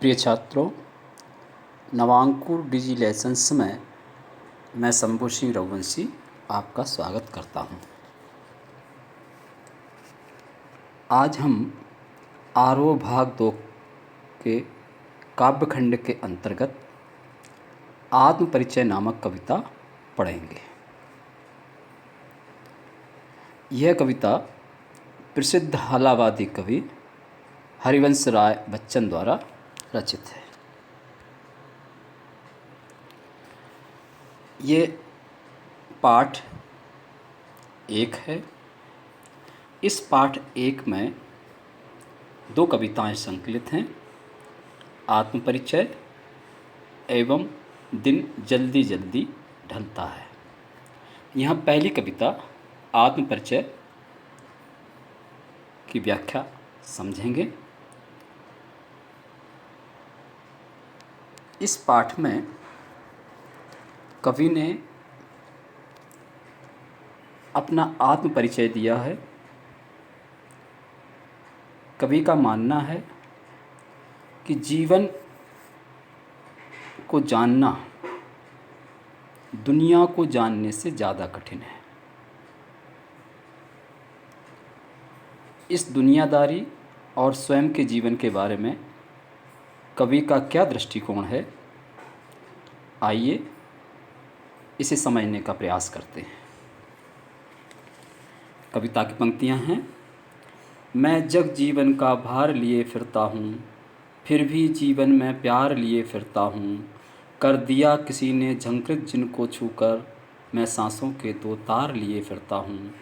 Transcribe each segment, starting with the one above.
प्रिय छात्रों, नवांकुर डिजी लेसन्स में मैं शंभू सिंह रघुवंशी आपका स्वागत करता हूं। आज हम आरोह भाग 2 के काव्यखंड के अंतर्गत आत्म परिचय नामक कविता पढ़ेंगे। यह कविता प्रसिद्ध हालावादी कवि हरिवंश राय बच्चन द्वारा रचित है। ये पाठ 1 है। इस पाठ 1 में 2 कविताएं संकलित हैं, आत्मपरिचय एवं दिन जल्दी जल्दी ढलता है। यहाँ पहली कविता आत्मपरिचय की व्याख्या समझेंगे। इस पाठ में कवि ने अपना आत्म परिचय दिया है। कवि का मानना है कि जीवन को जानना दुनिया को जानने से ज़्यादा कठिन है। इस दुनियादारी और स्वयं के जीवन के बारे में कवि का क्या दृष्टिकोण है, आइए इसे समझने का प्रयास करते हैं। कविता की पंक्तियां हैं। मैं जग जीवन का भार लिए फिरता हूँ, फिर भी जीवन में प्यार लिए फिरता हूँ। कर दिया किसी ने झंकृत जिनको छूकर, मैं सांसों के 2 तार लिए फिरता हूँ।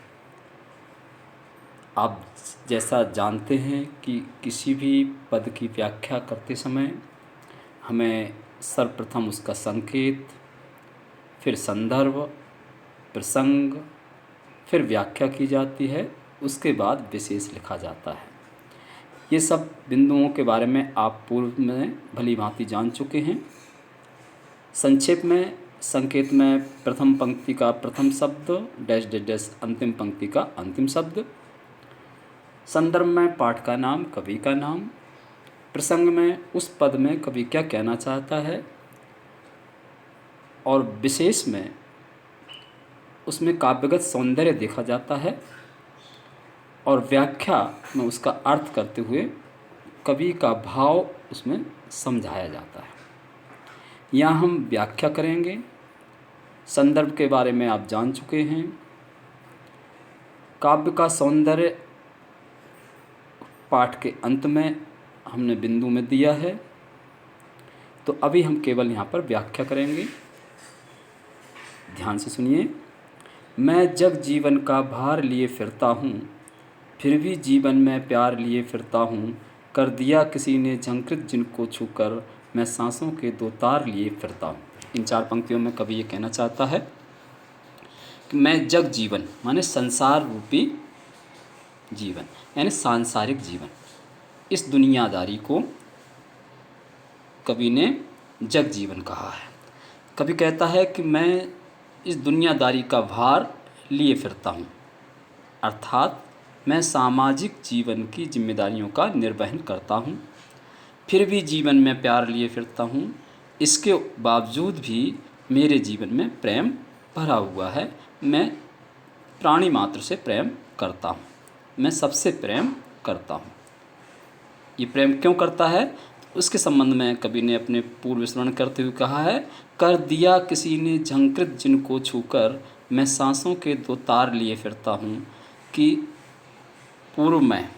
आप जैसा जानते हैं कि किसी भी पद की व्याख्या करते समय हमें सर्वप्रथम उसका संकेत, फिर संदर्भ, प्रसंग, फिर व्याख्या की जाती है, उसके बाद विशेष लिखा जाता है। ये सब बिंदुओं के बारे में आप पूर्व में भली भांति जान चुके हैं। संक्षेप में संकेत में प्रथम पंक्ति का प्रथम शब्द डैश डैश डैश अंतिम पंक्ति का अंतिम शब्द, संदर्भ में पाठ का नाम, कवि का नाम, प्रसंग में उस पद में कवि क्या कहना चाहता है, और विशेष में उसमें काव्यगत सौंदर्य देखा जाता है, और व्याख्या में उसका अर्थ करते हुए कवि का भाव उसमें समझाया जाता है। यहाँ हम व्याख्या करेंगे। संदर्भ के बारे में आप जान चुके हैं। काव्य का सौंदर्य पाठ के अंत में हमने बिंदु में दिया है, तो अभी हम केवल यहाँ पर व्याख्या करेंगे। ध्यान से सुनिए। मैं जग जीवन का भार लिए फिरता हूँ, फिर भी जीवन में प्यार लिए फिरता हूँ। कर दिया किसी ने झंकृत जिनको छूकर, मैं सांसों के 2 तार लिए फिरता हूँ। इन 4 पंक्तियों में कवि ये कहना चाहता है कि मैं जग जीवन माने संसार रूपी जीवन, यानी सांसारिक जीवन, इस दुनियादारी को कवि ने जग जीवन कहा है। कवि कहता है कि मैं इस दुनियादारी का भार लिए फिरता हूँ, अर्थात मैं सामाजिक जीवन की जिम्मेदारियों का निर्वहन करता हूँ। फिर भी जीवन में प्यार लिए फिरता हूँ, इसके बावजूद भी मेरे जीवन में प्रेम भरा हुआ है। मैं प्राणी मात्र से प्रेम करता हूँ, मैं सबसे प्रेम करता हूँ। ये प्रेम क्यों करता है, उसके संबंध में कवि ने अपने पूर्व विस्मरण करते हुए कहा है, कर दिया किसी ने झंकृत जिनको छूकर, मैं सांसों के 2 तार लिए फिरता हूँ। कि पूर्व में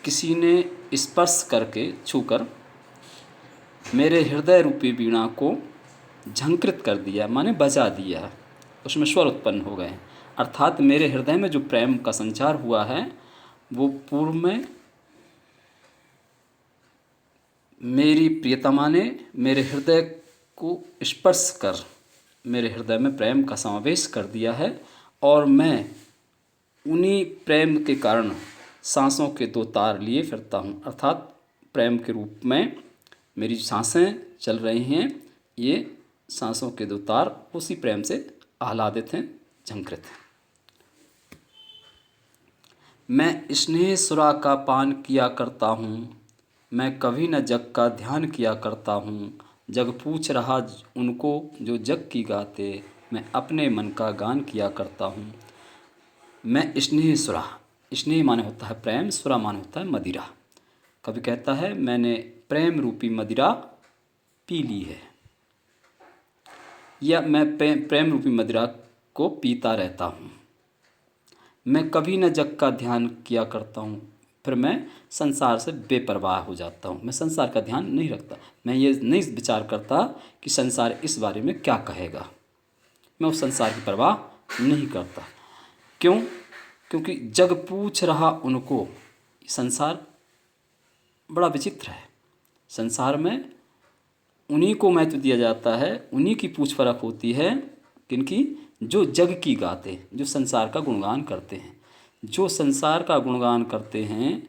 किसी ने स्पर्श करके छूकर मेरे हृदय रूपी वीणा को झंकृत कर दिया, माने बजा दिया, उसमें स्वर उत्पन्न हो गए। अर्थात मेरे हृदय में जो प्रेम का संचार हुआ है, वो पूर्व में मेरी प्रियतमा ने मेरे हृदय को स्पर्श कर मेरे हृदय में प्रेम का समावेश कर दिया है, और मैं उन्हीं प्रेम के कारण सांसों के 2 तार लिए फिरता हूँ। अर्थात प्रेम के रूप में मेरी सांसें चल रही हैं, ये सांसों के 2 तार उसी प्रेम से आह्लादित हैं, झंकृत हैं। मैं स्नेह सुरा का पान किया करता हूँ, मैं कभी न जग का ध्यान किया करता हूँ। जग पूछ रहा उनको जो जग की गाते, मैं अपने मन का गान किया करता हूँ। मैं स्नेह सुरा, स्नेह माने होता है प्रेम, सुरा माने होता है मदिरा। कवि कहता है मैंने प्रेम रूपी मदिरा पी ली है, या मैं प्रेम रूपी मदिरा को पीता रहता हूँ। मैं कभी न जग का ध्यान किया करता हूँ, फिर मैं संसार से बेपरवाह हो जाता हूँ। मैं संसार का ध्यान नहीं रखता, मैं ये नहीं विचार करता कि संसार इस बारे में क्या कहेगा। मैं उस संसार की परवाह नहीं करता। क्यों? क्योंकि जग पूछ रहा उनको। संसार बड़ा विचित्र है। संसार में उन्हीं को महत्व दिया जाता है, उन्हीं की पूछ परख होती है, किनकी? जो जग की गाते, जो संसार का गुणगान करते हैं। जो संसार का गुणगान करते हैं,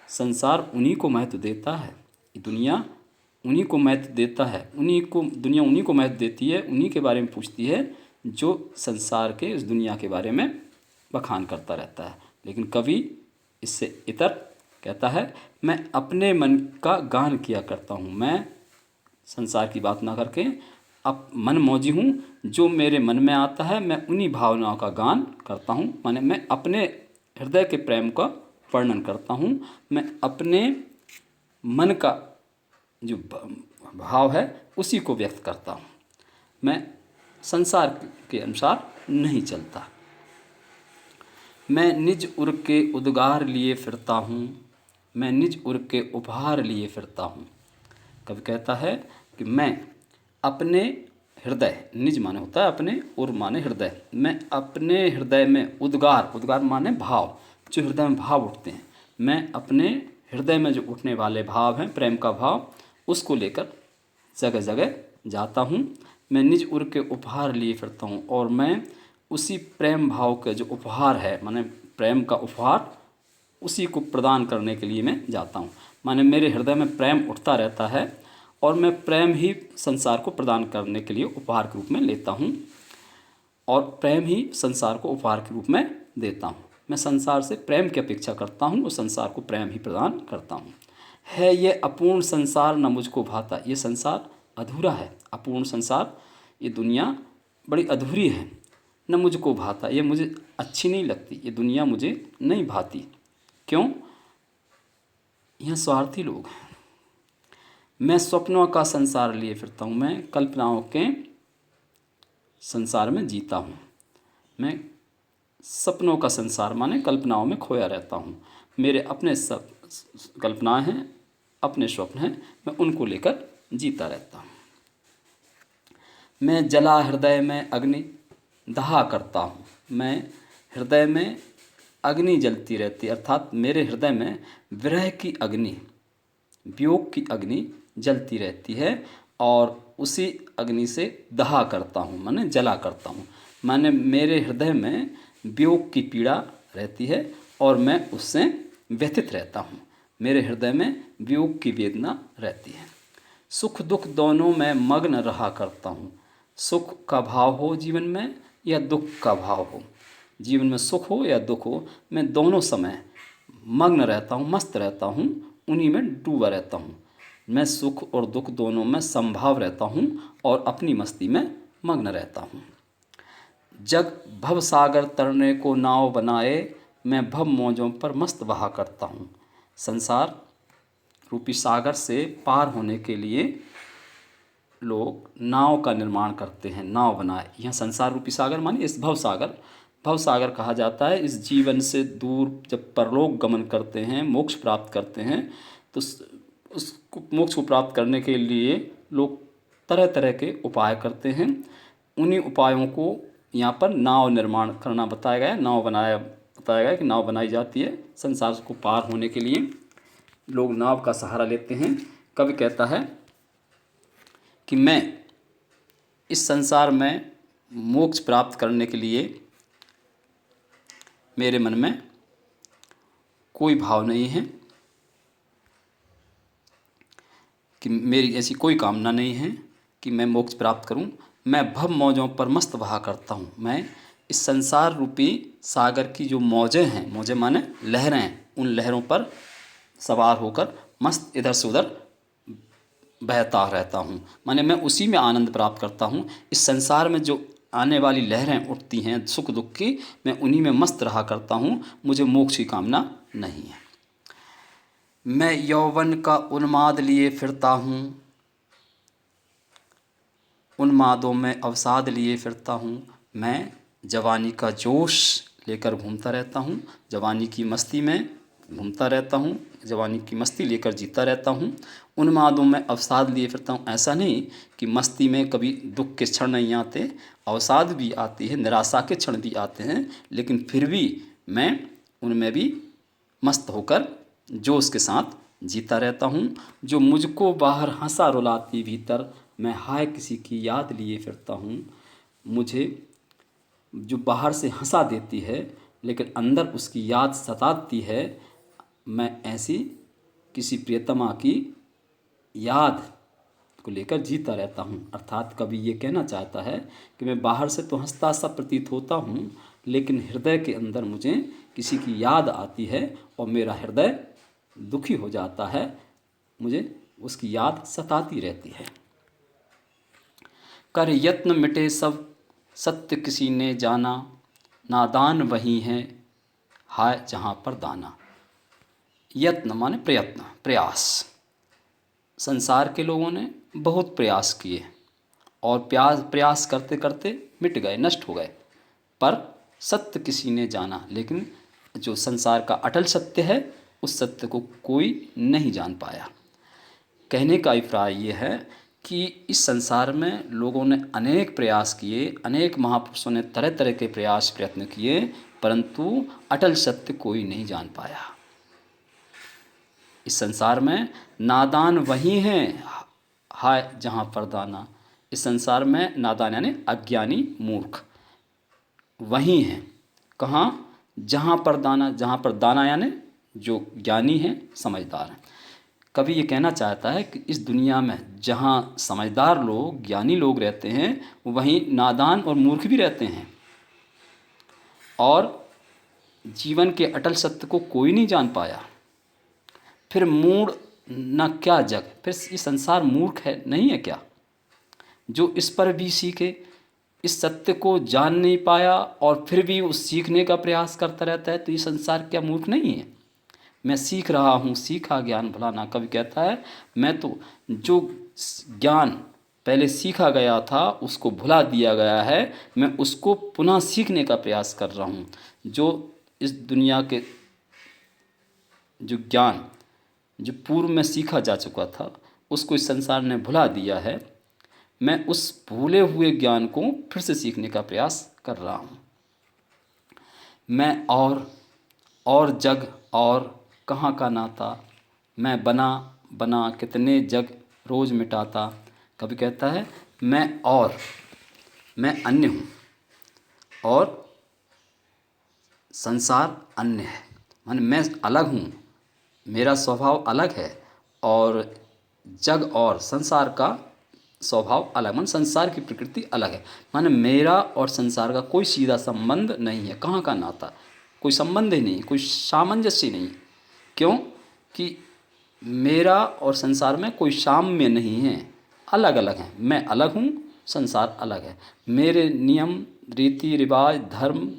संसार उन्हीं को महत्व देता है। दुनिया उन्हीं को महत्व देता है, दुनिया उन्हीं को महत्व देती है, उन्हीं के बारे में पूछती है जो संसार के, इस दुनिया के बारे में बखान करता रहता है। लेकिन कवि इससे इतर कहता है मैं अपने मन का गान किया करता हूँ। मैं संसार की बात ना करके अब मन मौजी हूँ, जो मेरे मन में आता है मैं उन्हीं भावनाओं का गान करता हूँ। माने मैं अपने हृदय के प्रेम का वर्णन करता हूँ, मैं अपने मन का जो भाव है उसी को व्यक्त करता हूँ। मैं संसार के अनुसार नहीं चलता। मैं निज उर के उद्गार लिए फिरता हूँ, मैं निज उर के उपहार लिए फिरता हूँ। कवि कहता है कि मैं अपने हृदय, निज माने होता है अपने, उर माने हृदय, मैं अपने हृदय में उद्गार, उद्गार माने भाव, जो हृदय में भाव उठते हैं, मैं अपने हृदय में जो उठने वाले भाव हैं, प्रेम का भाव, उसको लेकर जगह जगह जाता हूँ। मैं निज उर के उपहार लिए फिरता हूँ, और मैं उसी प्रेम भाव का जो उपहार है, माने प्रेम का उपहार, उसी को प्रदान करने के लिए मैं जाता हूँ। माने मेरे हृदय में प्रेम उठता रहता है और मैं प्रेम ही संसार को प्रदान करने के लिए उपहार के रूप में लेता हूँ, और प्रेम ही संसार को उपहार के रूप में देता हूँ। मैं संसार से प्रेम की अपेक्षा करता हूँ और संसार को प्रेम ही प्रदान करता हूँ। है ये अपूर्ण संसार न मुझको भाता, ये संसार अधूरा है, अपूर्ण संसार, ये दुनिया बड़ी अधूरी है। न मुझको भाता, ये मुझे अच्छी नहीं लगती, ये दुनिया मुझे नहीं भाती। क्यों? यहाँ स्वार्थी लोग हैं। मैं स्वप्नों का संसार लिए फिरता हूँ, मैं कल्पनाओं के संसार में जीता हूँ। मैं सपनों का संसार माने कल्पनाओं में खोया रहता हूँ। मेरे अपने सब कल्पनाएं हैं, अपने स्वप्न हैं, मैं उनको लेकर जीता रहता हूँ। मैं जला हृदय में अग्नि दहा करता हूँ, मैं हृदय में अग्नि जलती रहती है, अर्थात मेरे हृदय में विरह की अग्नि, वियोग की अग्नि जलती रहती है, और उसी अग्नि से दहा करता हूँ, माने जला करता हूँ। माने मेरे हृदय में वियोग की पीड़ा रहती है और मैं उससे व्यथित रहता हूँ। मेरे हृदय में वियोग की वेदना रहती है। सुख दुख दोनों में मग्न रहा करता हूँ। सुख का भाव हो जीवन में या दुख का भाव हो, जीवन में सुख हो या दुख हो, मैं दोनों समय मग्न रहता हूँ, मस्त रहता हूँ, उन्हीं में डूबा रहता हूँ। मैं सुख और दुख दोनों में संभाव रहता हूँ और अपनी मस्ती में मग्न रहता हूँ। जग भव सागर तरने को नाव बनाए, मैं भव मौजों पर मस्त बहा करता हूँ। संसार रूपी सागर से पार होने के लिए लोग नाव का निर्माण करते हैं, नाव बनाए। यह संसार रूपी सागर माने इस भव सागर, भव सागर कहा जाता है। इस जीवन से दूर जब परलोक गमन करते हैं, मोक्ष प्राप्त करते हैं, तो उस मोक्ष को प्राप्त करने के लिए लोग तरह तरह के उपाय करते हैं। उन्हीं उपायों को यहाँ पर नाव निर्माण करना बताया गया है, नाव बनाया बताया गया कि नाव बनाई जाती है। संसार को पार होने के लिए लोग नाव का सहारा लेते हैं। कवि कहता है कि मैं इस संसार में मोक्ष प्राप्त करने के लिए मेरे मन में कोई भाव नहीं है, कि मेरी ऐसी कोई कामना नहीं है कि मैं मोक्ष प्राप्त करूं। मैं भव मौजों पर मस्त बहा करता हूं। मैं इस संसार रूपी सागर की जो मौजें हैं, मौजें माने लहरें, उन लहरों पर सवार होकर मस्त इधर से उधर बहता रहता हूँ। माने मैं उसी में आनंद प्राप्त करता हूँ। इस संसार में जो आने वाली लहरें उठती हैं सुख दुख की, मैं उन्हीं में मस्त रहा करता हूँ। मुझे मोक्ष की कामना नहीं है। मैं यौवन का उन्माद लिए फिरता हूँ, उन्मादों में अवसाद लिए फिरता हूँ। मैं जवानी का जोश लेकर घूमता रहता हूँ, जवानी की मस्ती में घूमता रहता हूँ, जवानी की मस्ती लेकर जीता रहता हूँ। उन्मादों में अवसाद लिए फिरता हूँ। ऐसा नहीं कि मस्ती में कभी दुख के क्षण नहीं आते, अवसाद भी आती है, निराशा के क्षण भी आते हैं, लेकिन फिर भी मैं उनमें भी मस्त होकर जोश के साथ जीता रहता हूँ। जो मुझको बाहर हंसा रुलाती भीतर, मैं हाय किसी की याद लिए फिरता हूँ। मुझे जो बाहर से हंसा देती है लेकिन अंदर उसकी याद सताती है, मैं ऐसी किसी प्रियतमा की याद को लेकर जीता रहता हूँ। अर्थात कवि ये कहना चाहता है कि मैं बाहर से तो हंसता सा प्रतीत होता हूँ, लेकिन हृदय के अंदर मुझे किसी की याद आती है और मेरा हृदय दुखी हो जाता है, मुझे उसकी याद सताती रहती है। कर यत्न मिटे सब सत्य किसी ने जाना, नादान वही है हाय जहाँ पर दाना। यत्न माने प्रयत्न, प्रयास। संसार के लोगों ने बहुत प्रयास किए और प्रयास करते करते मिट गए, नष्ट हो गए, पर सत्य किसी ने जाना, लेकिन जो संसार का अटल सत्य है उस सत्य को कोई नहीं जान पाया। कहने का अभिप्राय ये है कि इस संसार में लोगों ने अनेक प्रयास किए, अनेक महापुरुषों ने तरह तरह के प्रयास प्रयत्न किए, परंतु अटल सत्य कोई नहीं जान पाया। इस संसार में नादान वही हैं हाय जहाँ पर दाना। इस संसार में नादान यानी अज्ञानी मूर्ख वही हैं। कहाँ? जहाँ पर दाना। जहाँ पर दाना यानी जो ज्ञानी हैं, समझदार हैं। कभी ये कहना चाहता है कि इस दुनिया में जहाँ समझदार लोग, ज्ञानी लोग रहते हैं, वहीं नादान और मूर्ख भी रहते हैं, और जीवन के अटल सत्य को कोई नहीं जान पाया। फिर मूढ़ न क्या जग, फिर ये संसार मूर्ख है नहीं है क्या, जो इस पर भी सीखे, इस सत्य को जान नहीं पाया और फिर भी उस सीखने का प्रयास करता रहता है, तो ये संसार क्या मूर्ख नहीं है? मैं सीख रहा हूँ, सीखा ज्ञान भुलाना। कवि कहता है मैं तो जो ज्ञान पहले सीखा गया था उसको भुला दिया गया है, मैं उसको पुनः सीखने का प्रयास कर रहा हूँ। जो इस दुनिया के जो ज्ञान जो पूर्व में सीखा जा चुका था उसको इस संसार ने भुला दिया है, मैं उस भूले हुए ज्ञान को फिर से सीखने का प्रयास कर रहा हूँ। मैं और जग और कहाँ का नाता, मैं बना बना कितने जग रोज़ मिटाता। कभी कहता है मैं अन्य हूँ और संसार अन्य है, माने मैं अलग हूँ, मेरा स्वभाव अलग है, और जग और संसार का स्वभाव अलग, माने संसार की प्रकृति अलग है। माने मेरा और संसार का कोई सीधा संबंध नहीं है। कहाँ का नाता? कोई संबंध ही नहीं, कोई सामंजस्य नहीं। क्यों? कि मेरा और संसार में कोई साम्य नहीं है, अलग अलग हैं। मैं अलग हूँ, संसार अलग है। मेरे नियम रीति रिवाज धर्म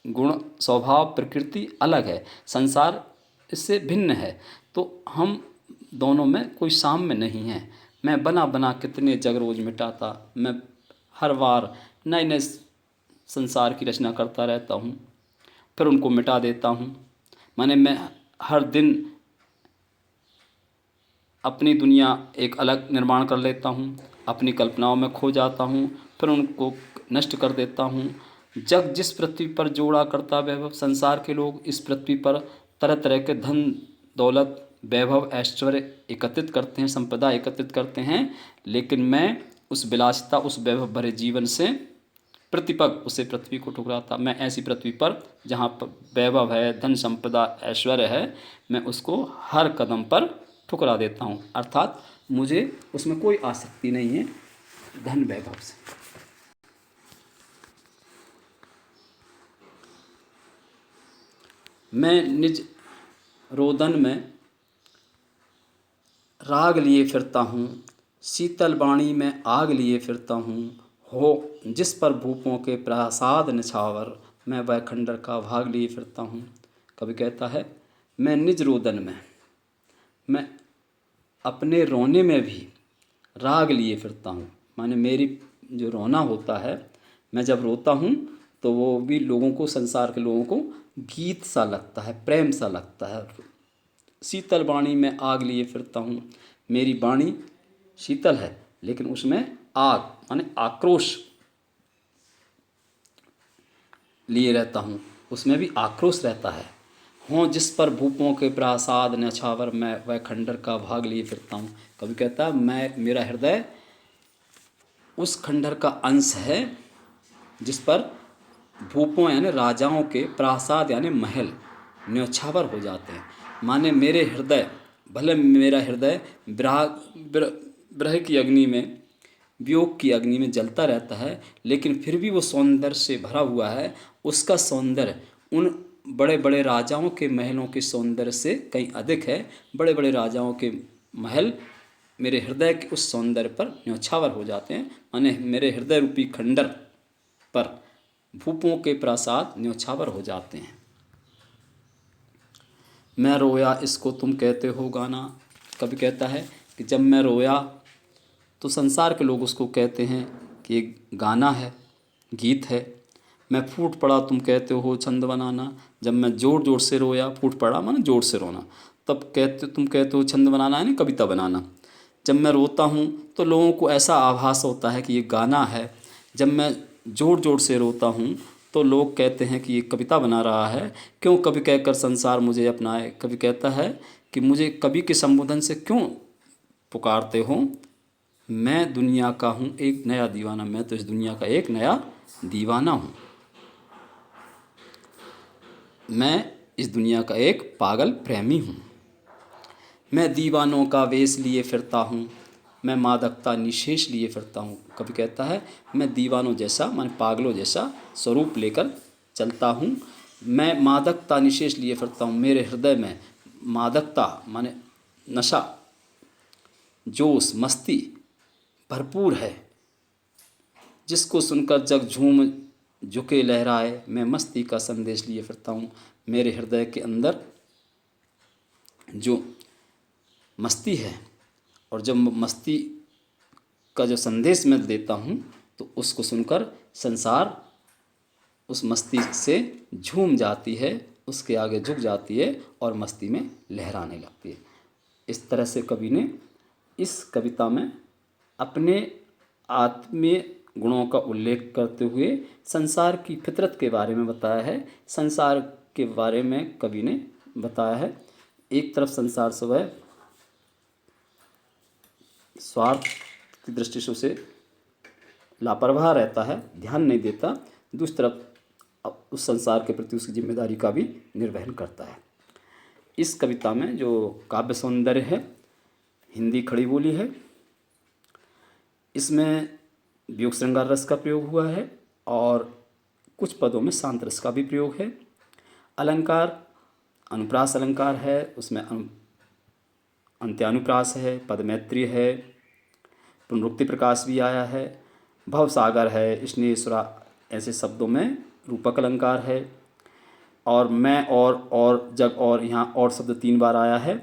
गुण स्वभाव प्रकृति अलग है, संसार इससे भिन्न है, तो हम दोनों में कोई साम्य नहीं है। मैं बना बना कितने जग रोज मिटाता, मैं हर बार नए नए संसार की रचना करता रहता हूँ, फिर उनको मिटा देता हूँ। माने मैं हर दिन अपनी दुनिया एक अलग निर्माण कर लेता हूँ, अपनी कल्पनाओं में खो जाता हूँ, फिर उनको नष्ट कर देता हूँ। जग जिस पृथ्वी पर जोड़ा करता वैभव, संसार के लोग इस पृथ्वी पर तरह तरह के धन दौलत वैभव ऐश्वर्य एकत्रित करते हैं, संपदा एकत्रित करते हैं, लेकिन मैं उस विलासिता उस वैभव भरे जीवन से प्रतिपग उसे पृथ्वी को ठुकराता। मैं ऐसी पृथ्वी पर जहाँ पर वैभव है, धन संपदा ऐश्वर्य है, मैं उसको हर कदम पर ठुकरा देता हूँ। अर्थात मुझे उसमें कोई आसक्ति नहीं है धन वैभव से। मैं निज रोदन में राग लिए फिरता हूँ, शीतल वाणी में आग लिए फिरता हूँ, हो जिस पर भूपों के प्रासाद निछावर, मैं वह खंडर का भाग लिए फिरता हूँ। कवि कहता है मैं निज रोदन में, मैं अपने रोने में भी राग लिए फिरता हूँ। माने मेरी जो रोना होता है, मैं जब रोता हूँ तो वो भी लोगों को, संसार के लोगों को गीत सा लगता है, प्रेम सा लगता है। शीतल वाणी में आग लिए फिरता हूँ, मेरी वाणी शीतल है लेकिन उसमें आग माने आक्रोश लिए रहता हूँ, उसमें भी आक्रोश रहता है। हों जिस पर भूपों के प्रासाद न्यौछावर, मैं वह खंडर का भाग लिए फिरता हूँ। कभी कहता है मैं, मेरा हृदय उस खंडर का अंश है जिस पर भूपों यानी राजाओं के प्रासाद यानी महल न्यौछावर हो जाते हैं। माने मेरे हृदय, भले मेरा हृदय विरह की अग्नि में, वियोग की अग्नि में जलता रहता है, लेकिन फिर भी वो सौंदर्य से भरा हुआ है। उसका सौंदर्य उन बड़े बड़े राजाओं के महलों के सौंदर्य से कहीं अधिक है। बड़े बड़े राजाओं के महल मेरे हृदय के उस सौंदर्य पर न्यौछावर हो जाते हैं। माने मेरे हृदय रूपी खंडर पर भूपों के प्रासाद न्यौछावर हो जाते हैं। मैं रोया इसको तुम कहते हो गाना। कभी कहता है कि जब मैं रोया तो संसार के लोग उसको कहते हैं कि ये गाना है, गीत है। मैं फूट पड़ा तुम कहते हो छंद बनाना। जब मैं ज़ोर ज़ोर से रोया, फूट पड़ा माने ज़ोर से रोना, तब तुम कहते हो छंद बनाना यानी कविता बनाना। जब मैं रोता हूँ तो लोगों को ऐसा आभास होता है कि ये गाना है। जब मैं ज़ोर ज़ोर से रोता हूँ तो लोग कहते हैं कि ये कविता बना रहा है। क्यों कवि कहकर संसार मुझे अपनाए। कवि कहता है कि मुझे कवि के संबोधन से क्यों पुकारते हो। मैं दुनिया का हूँ एक नया दीवाना, मैं तो इस दुनिया का एक नया दीवाना हूँ। मैं इस दुनिया का एक पागल प्रेमी हूँ। मैं दीवानों का वेश लिए फिरता हूँ, मैं मादकता निशेष लिए फिरता हूँ। कभी कहता है मैं दीवानों जैसा माने पागलों जैसा स्वरूप लेकर चलता हूँ। मैं मादकता निशेष लिए फिरता हूँ। मेरे हृदय में मादकता माने नशा, जोश, मस्ती भरपूर है, जिसको सुनकर जग झूम झुके लहराए। मैं मस्ती का संदेश लिए फिरता हूँ। मेरे हृदय के अंदर जो मस्ती है और जब मस्ती का जो संदेश मैं देता हूँ तो उसको सुनकर संसार उस मस्ती से झूम जाती है, उसके आगे झुक जाती है और मस्ती में लहराने लगती है। इस तरह से कवि ने इस कविता में अपने आत्मीय गुणों का उल्लेख करते हुए संसार की फितरत के बारे में बताया है। संसार के बारे में कवि ने बताया है। एक तरफ संसार स्वयं स्वार्थ की दृष्टि से उसे लापरवाह रहता है, ध्यान नहीं देता। दूसरी तरफ उस संसार के प्रति उसकी जिम्मेदारी का भी निर्वहन करता है। इस कविता में जो काव्य सौंदर्य है, हिंदी खड़ी बोली है, इसमें वियोग श्रृंगार रस का प्रयोग हुआ है और कुछ पदों में शांत रस का भी प्रयोग है। अलंकार अनुप्रास अलंकार है, उसमें अंत्यानुप्रास है, पदमैत्री है, पुनरुक्ति प्रकाश भी आया है, भवसागर है, स्नेहसुरा ऐसे शब्दों में रूपक अलंकार है। और मैं और जग और, यहाँ और शब्द 3 बार आया है,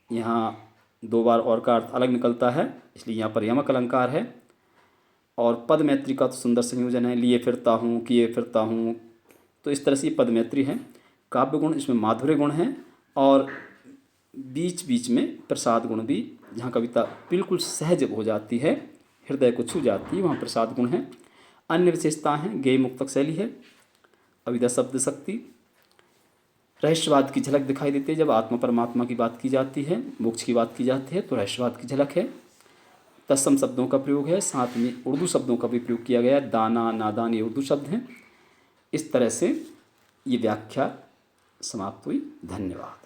यहाँ 2 बार और का अर्थ अलग निकलता है, इसलिए यहाँ पर यमक अलंकार है। और पदमैत्री का तो सुंदर संयोजन है, लिए फिरता हूँ, किए फिरता हूँ, तो इस तरह से ये पदमैत्री है। काव्य गुण इसमें माधुर्य गुण हैं और बीच बीच में प्रसाद गुण भी, जहाँ कविता बिल्कुल सहज हो जाती है, हृदय को छू जाती है, वहाँ प्रसाद गुण हैं। अन्य विशेषताएँ हैं, गेय मुक्तक शैली है, अभिधा शब्द शक्ति, रहस्यवाद की झलक दिखाई देती है। जब आत्मा परमात्मा की बात की जाती है, मोक्ष की बात की जाती है तो रहस्यवाद की झलक है। तत्सम शब्दों का प्रयोग है, साथ में उर्दू शब्दों का भी प्रयोग किया गया है। दाना, नादान ये उर्दू शब्द हैं। इस तरह से ये व्याख्या समाप्त हुई। धन्यवाद।